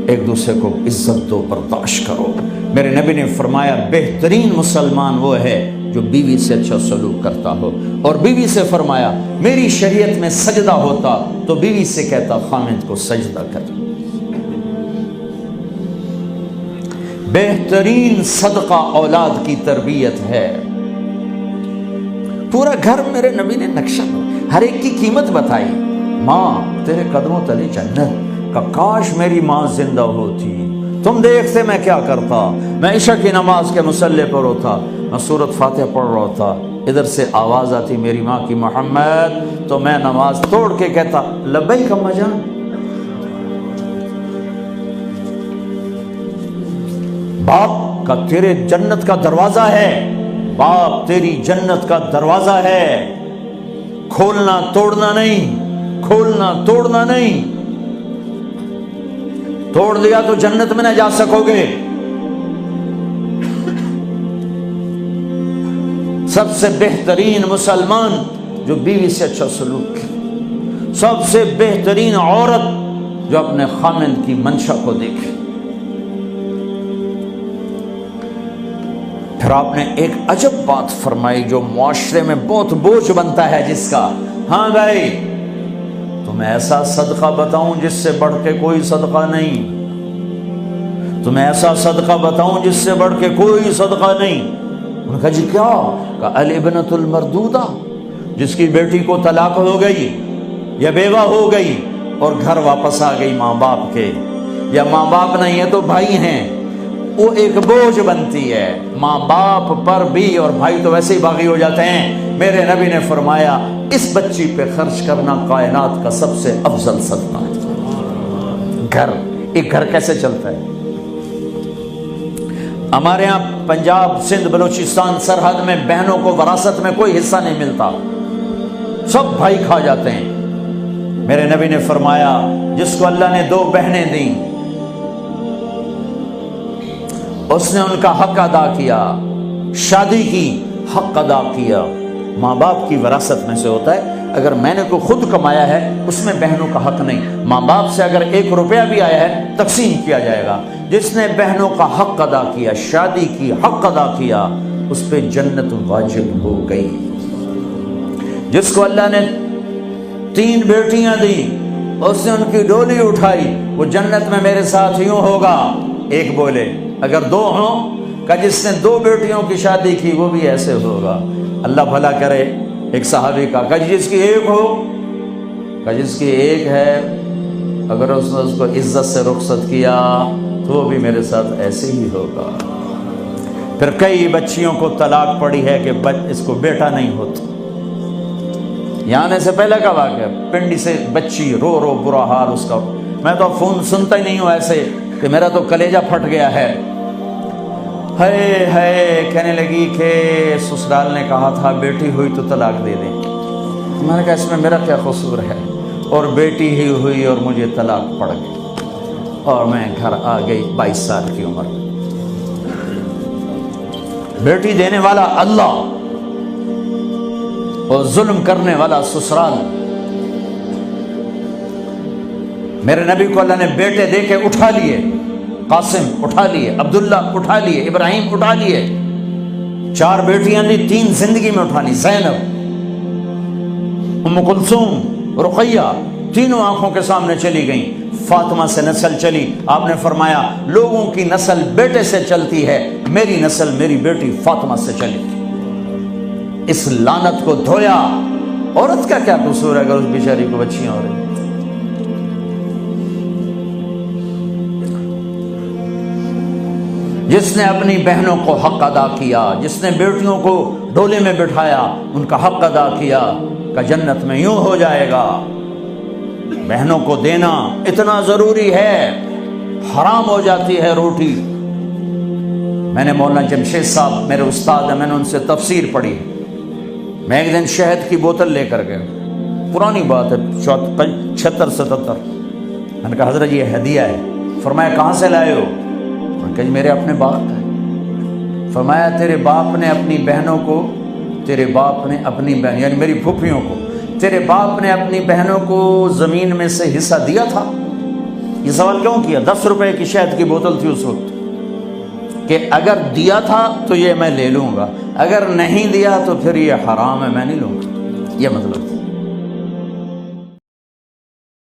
ایک دوسرے کو عزت دو، برداشت کرو۔ میرے نبی نے فرمایا بہترین مسلمان وہ ہے جو بیوی سے اچھا سلوک کرتا ہو، اور بیوی سے فرمایا میری شریعت میں سجدہ ہوتا تو بیوی سے کہتا خامند کو سجدہ کر۔ بہترین صدقہ اولاد کی تربیت ہے۔ پورا گھر میرے نبی نے نقشہ، ہر ایک کی قیمت بتائی۔ ماں تیرے قدموں تلے جنت، کا کاش میری ماں زندہ ہوتی، تم دیکھتے میں کیا کرتا، میں عشاء کی نماز کے مصلی پر ہوتا، میں سورۃ فاتحہ پڑھ رہا تھا، ادھر سے آواز آتی میری ماں کی محمد، تو میں نماز توڑ کے کہتا لبیک اماں جان۔ باپ کا تیرے جنت کا دروازہ ہے، باپ تیری جنت کا دروازہ ہے، کھولنا توڑنا نہیں، کھولنا توڑنا نہیں، توڑ دیا تو جنت میں نہ جا سکو گے۔ سب سے بہترین مسلمان جو بیوی سے اچھا سلوک کرے، سب سے بہترین عورت جو اپنے خامند کی منشا کو دیکھے۔ پھر آپ نے ایک عجب بات فرمائی جو معاشرے میں بہت بوجھ بنتا ہے جس کا، ہاں بھائی تمہیں ایسا صدقہ بتاؤں جس سے بڑھ کے کوئی صدقہ نہیں، تمہیں ایسا صدقہ بتاؤں جس سے بڑھ کے کوئی صدقہ نہیں۔ انہوں نے کہا جی کیا؟ کہا الابنۃ المردودہ، جس کی بیٹی کو طلاق ہو گئی یا بیوہ ہو گئی اور گھر واپس آ گئی ماں باپ کے، یا ماں باپ نہیں ہے تو بھائی ہیں، وہ ایک بوجھ بنتی ہے ماں باپ پر بھی، اور بھائی تو ویسے ہی باغی ہو جاتے ہیں۔ میرے نبی نے فرمایا اس بچی پہ خرچ کرنا کائنات کا سب سے افضل صدقہ ہے۔ گھر، ایک گھر کیسے چلتا ہے؟ ہمارے ہاں پنجاب، سندھ، بلوچستان سرحد میں بہنوں کو وراثت میں کوئی حصہ نہیں ملتا، سب بھائی کھا جاتے ہیں۔ میرے نبی نے فرمایا جس کو اللہ نے 2 بہنیں دیں اس نے ان کا حق ادا کیا، شادی کی حق ادا کیا۔ ماں باپ کی وراثت میں سے ہوتا ہے، اگر میں نے کوئی خود کمایا ہے اس میں بہنوں کا حق نہیں، ماں باپ سے اگر 1 روپیہ بھی آیا ہے تقسیم کیا جائے گا۔ جس نے بہنوں کا حق ادا کیا، شادی کی حق ادا کیا، اس پہ جنت واجب ہو گئی۔ جس کو اللہ نے 3 بیٹیاں دی، اس نے ان کی ڈولی اٹھائی، وہ جنت میں میرے ساتھ یوں ہوگا۔ ایک بولے اگر 2 ہوں، کہ جس نے 2 بیٹیوں کی شادی کی وہ بھی ایسے ہوگا۔ اللہ بھلا کرے۔ ایک صحابی کا کہ جس کی 1 ہو، کہ جس کی 1 ہے، اگر اس نے اس کو عزت سے رخصت کیا تو وہ بھی میرے ساتھ ایسے ہی ہوگا۔ پھر کئی بچیوں کو طلاق پڑی ہے کہ اس کو بیٹا نہیں ہوتا۔ یہاں آنے سے پہلے کا واقعہ، پنڈی سے بچی رو رو برا حال اس کا، میں تو فون سنتا ہی نہیں ہوں ایسے کہ میرا تو کلیجہ پھٹ گیا ہے۔ ہے کہنے لگی کہ سسرال نے کہا تھا بیٹی ہوئی تو طلاق دے دیں۔ میں نے کہا اس میں میرا کیا قصور ہے، اور بیٹی ہی ہوئی اور مجھے طلاق پڑ گئی، اور میں گھر آ گئی 22 سال کی عمر میں۔ بیٹی دینے والا اللہ اور ظلم کرنے والا سسرال۔ میرے نبی کو اللہ نے بیٹے دے کے اٹھا لیے، قاسم اٹھا لیے، عبداللہ اٹھا لیے، ابراہیم اٹھا لیے، 4 بیٹیاں دی، 3 زندگی میں اٹھا لی، زینب، ام کلثوم، رقیہ، تینوں آنکھوں کے سامنے چلی گئیں۔ فاطمہ سے نسل چلی، آپ نے فرمایا لوگوں کی نسل بیٹے سے چلتی ہے، میری نسل میری بیٹی فاطمہ سے چلی تھی۔ اس لعنت کو دھویا۔ عورت کا کیا قصور ہے اگر اس بیچاری کو بچیاں ہو رہی؟ جس نے اپنی بہنوں کو حق ادا کیا، جس نے بیٹیوں کو ڈولے میں بٹھایا، ان کا حق ادا کیا، کہ جنت میں یوں ہو جائے گا۔ بہنوں کو دینا اتنا ضروری ہے، حرام ہو جاتی ہے روٹی۔ میں نے مولانا جمشید صاحب میرے استاد ہیں، میں نے ان سے تفسیر پڑھی۔ میں ایک دن شہد کی بوتل لے کر گیا، پرانی بات ہے 76-77۔ میں نے کہا حضرت یہ ہدیہ ہے۔ فرمایا کہاں سے لائے ہو؟ کہ میرے اپنے باپ ہے۔ فرمایا تیرے باپ نے اپنی بہنوں کو، تیرے باپ نے اپنی بہن یعنی میری پھوپھیوں کو، تیرے باپ نے اپنی بہنوں کو زمین میں سے حصہ دیا تھا؟ یہ سوال کیوں کیا؟ 10 روپے کی شہد کی بوتل تھی اس وقت، کہ اگر دیا تھا تو یہ میں لے لوں گا، اگر نہیں دیا تو پھر یہ حرام ہے، میں نہیں لوں گا، یہ مطلب تھا۔